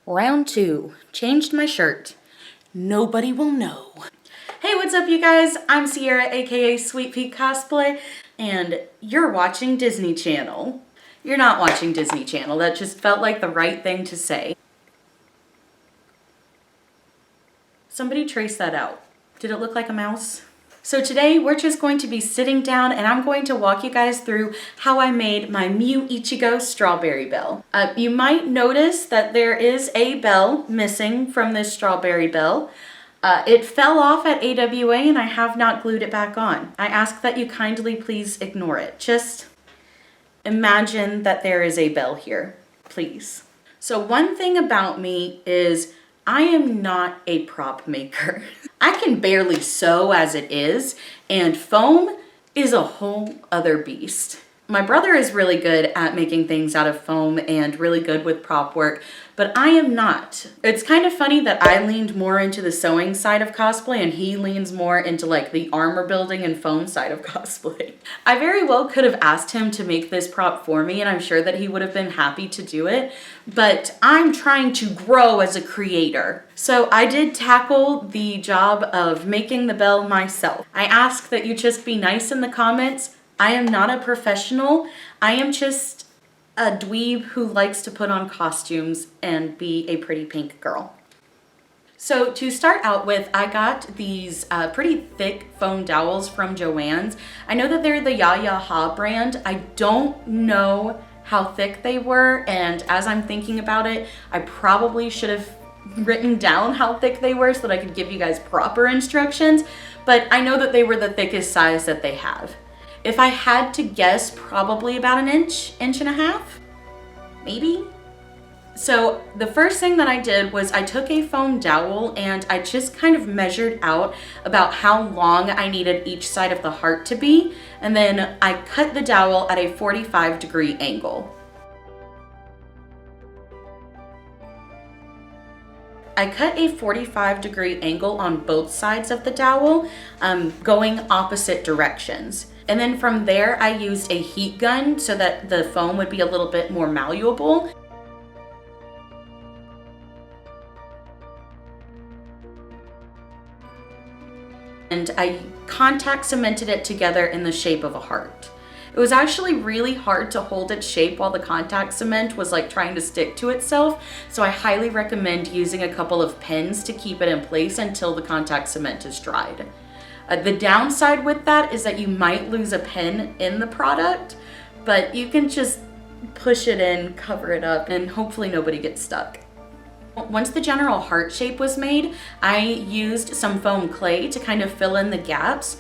Round 2. Changed my shirt. Nobody will know. Hey, what's up, you guys? I'm Sierra, aka Sweet Pea Cosplay, and you're watching Disney Channel. You're not watching Disney Channel. That just felt like the right thing to say. Somebody trace that out. Did it look like a mouse? So today we're just going to be sitting down and I'm going to walk you guys through how I made my Mew Ichigo Strawberry Bell. You might notice that there is a bell missing from this strawberry bell. It fell off at AWA and I have not glued it back on. I ask that you kindly please ignore it. Just imagine that there is a bell here, please. So one thing about me is I am not a prop maker. I can barely sew as it is, and foam is a whole other beast. My brother is really good at making things out of foam and really good with prop work, but I am not. It's kind of funny that I leaned more into the sewing side of cosplay and he leans more into like the armor building and foam side of cosplay. I very well could have asked him to make this prop for me and I'm sure that he would have been happy to do it, but I'm trying to grow as a creator. So I did tackle the job of making the bell myself. I ask that you just be nice in the comments. I am not a professional. I am just a dweeb who likes to put on costumes and be a pretty pink girl. So to start out with, I got these pretty thick foam dowels from Joann's. I know that they're the YaYaHa brand. I don't know how thick they were, and as I'm thinking about it, I probably should have written down how thick they were so that I could give you guys proper instructions, but I know that they were the thickest size that they have. If I had to guess, probably about an inch, inch and a half, maybe. So the first thing that I did was I took a foam dowel and I just kind of measured out about how long I needed each side of the heart to be. And then I cut the dowel at a 45-degree angle. I cut a 45-degree angle on both sides of the dowel, going opposite directions. And then from there, I used a heat gun so that the foam would be a little bit more malleable. And I contact cemented it together in the shape of a heart. It was actually really hard to hold its shape while the contact cement was like trying to stick to itself. So I highly recommend using a couple of pins to keep it in place until the contact cement is dried. The downside with that is that you might lose a pin in the product, but you can just push it in, cover it up, and hopefully nobody gets stuck. Once the general heart shape was made, I used some foam clay to kind of fill in the gaps.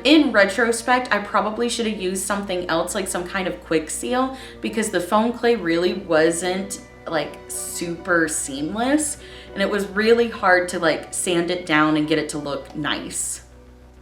In retrospect, I probably should have used something else, like some kind of quick seal, because the foam clay really wasn't like super seamless, and it was really hard to like sand it down and get it to look nice.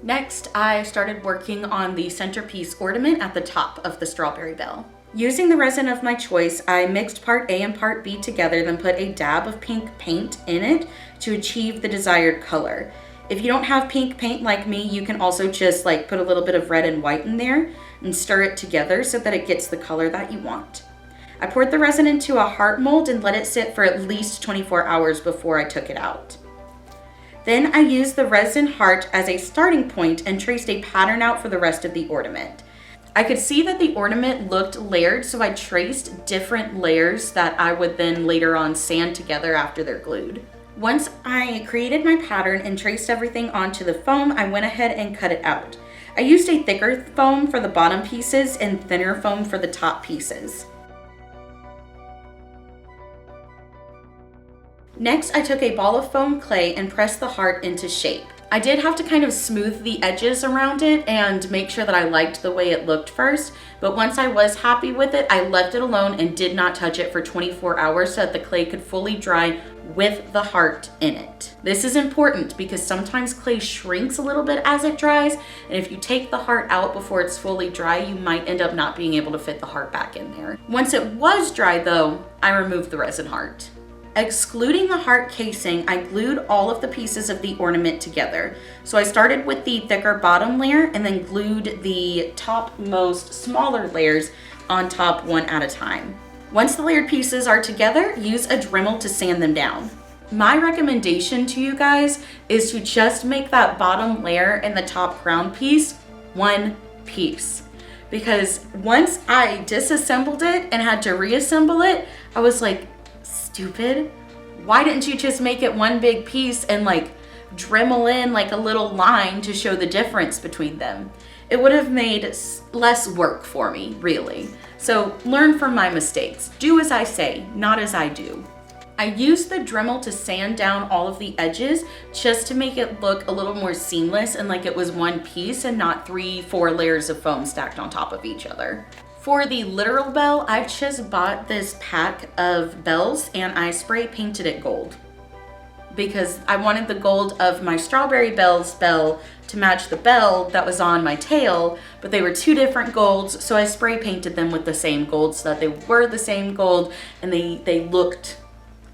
Next, I started working on the centerpiece ornament at the top of the strawberry bell. Using the resin of my choice, I mixed part A and part B together, then put a dab of pink paint in it to achieve the desired color. If you don't have pink paint like me, you can also just like put a little bit of red and white in there and stir it together so that it gets the color that you want. I poured the resin into a heart mold and let it sit for at least 24 hours before I took it out. Then I used the resin heart as a starting point and traced a pattern out for the rest of the ornament. I could see that the ornament looked layered, so I traced different layers that I would then later on sand together after they're glued. Once I created my pattern and traced everything onto the foam, I went ahead and cut it out. I used a thicker foam for the bottom pieces and thinner foam for the top pieces. Next, I took a ball of foam clay and pressed the heart into shape. I did have to kind of smooth the edges around it and make sure that I liked the way it looked first, but once I was happy with it, I left it alone and did not touch it for 24 hours so that the clay could fully dry with the heart in it. This is important because sometimes clay shrinks a little bit as it dries, and if you take the heart out before it's fully dry, you might end up not being able to fit the heart back in there. Once it was dry though, I removed the resin heart. Excluding the heart casing, I glued all of the pieces of the ornament together. So I started with the thicker bottom layer and then glued the topmost smaller layers on top one at a time. Once the layered pieces are together, use a Dremel to sand them down. My recommendation to you guys is to just make that bottom layer and the top crown piece one piece. Because once I disassembled it and had to reassemble it, I was like, stupid. Why didn't you just make it one big piece and like Dremel in like a little line to show the difference between them? It would have made less work for me, really. So learn from my mistakes. Do as I say, not as I do. I used the Dremel to sand down all of the edges just to make it look a little more seamless and like it was one piece and not 3-4 layers of foam stacked on top of each other. For the literal bell, I just bought this pack of bells and I spray painted it gold because I wanted the gold of my Strawberry Bells bell to match the bell that was on my tail, but they were two different golds, so I spray painted them with the same gold so that they were the same gold and they looked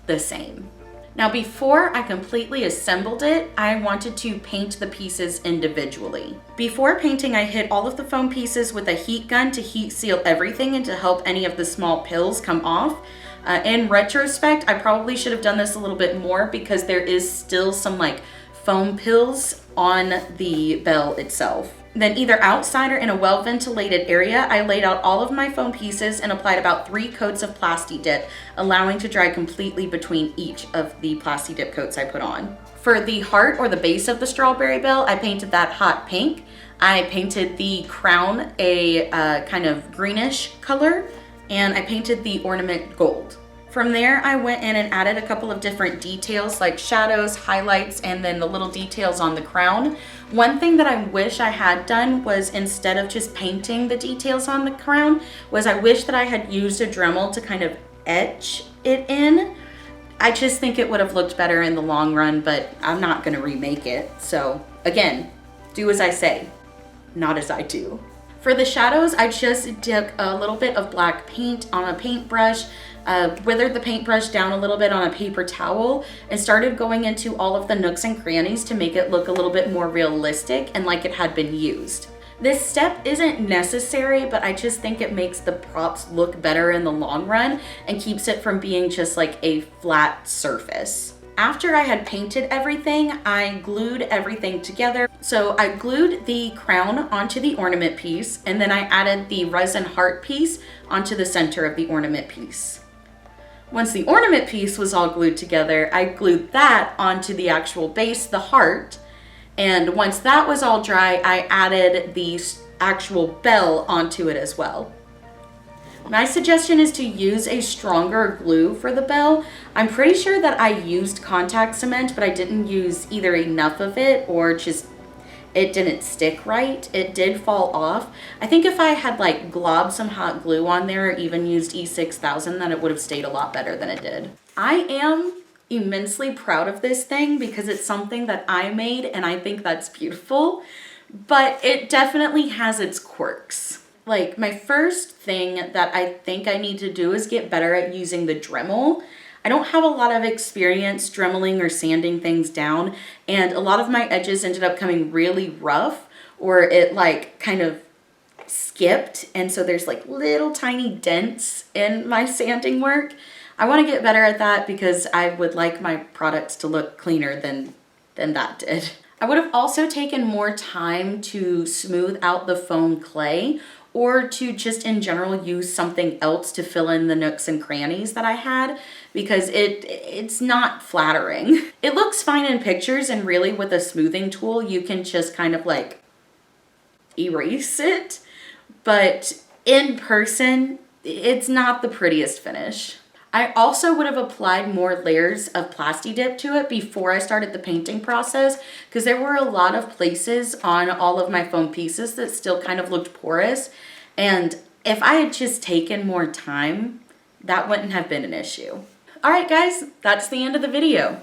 the same. Now, before I completely assembled it, I wanted to paint the pieces individually. Before painting, I hit all of the foam pieces with a heat gun to heat seal everything and to help any of the small pills come off. In retrospect, I probably should have done this a little bit more because there is still some like foam pills on the bell itself. Then either outside or in a well-ventilated area, I laid out all of my foam pieces and applied about 3 coats of Plasti Dip, allowing to dry completely between each of the Plasti Dip coats I put on. For the heart or the base of the Strawberry Bell, I painted that hot pink. I painted the crown a kind of greenish color, and I painted the ornament gold. From there, I went in and added a couple of different details like shadows, highlights, and then the little details on the crown. One thing that I wish I had done was, instead of just painting the details on the crown, was I wish that I had used a Dremel to kind of etch it in. I just think it would have looked better in the long run, but I'm not gonna remake it. So again, do as I say, not as I do. For the shadows, I just took a little bit of black paint on a paintbrush, withered the paintbrush down a little bit on a paper towel, and started going into all of the nooks and crannies to make it look a little bit more realistic and like it had been used. This step isn't necessary, but I just think it makes the props look better in the long run and keeps it from being just like a flat surface. After I had painted everything, I glued everything together. So I glued the crown onto the ornament piece, and then I added the resin heart piece onto the center of the ornament piece. Once the ornament piece was all glued together, I glued that onto the actual base, the heart, and once that was all dry, I added the actual bell onto it as well. My suggestion is to use a stronger glue for the bell. I'm pretty sure that I used contact cement, but I didn't use either enough of it or just it didn't stick right. It did fall off. I think if I had like globbed some hot glue on there or even used E6000, then it would have stayed a lot better than it did. I am immensely proud of this thing because it's something that I made and I think that's beautiful, but it definitely has its quirks. Like, my first thing that I think I need to do is get better at using the Dremel. I don't have a lot of experience dremeling or sanding things down, and a lot of my edges ended up coming really rough, or it like kind of skipped, and so there's like little tiny dents in my sanding work. I want to get better at that because I would like my products to look cleaner than that did. I would have also taken more time to smooth out the foam clay, or to just in general use something else to fill in the nooks and crannies that I had, because it's not flattering. It looks fine in pictures, and really with a smoothing tool you can just kind of like erase it, but in person it's not the prettiest finish. I also would have applied more layers of Plasti Dip to it before I started the painting process, because there were a lot of places on all of my foam pieces that still kind of looked porous, and if I had just taken more time, that wouldn't have been an issue. Alright guys, that's the end of the video.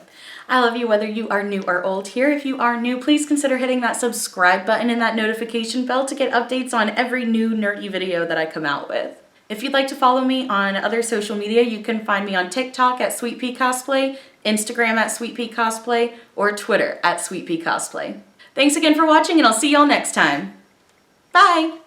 I love you whether you are new or old here. If you are new, please consider hitting that subscribe button and that notification bell to get updates on every new nerdy video that I come out with. If you'd like to follow me on other social media, you can find me on TikTok at Sweet Pea Cosplay, Instagram at Sweet Pea Cosplay, or Twitter at Sweet Pea Cosplay. Thanks again for watching, and I'll see y'all next time. Bye!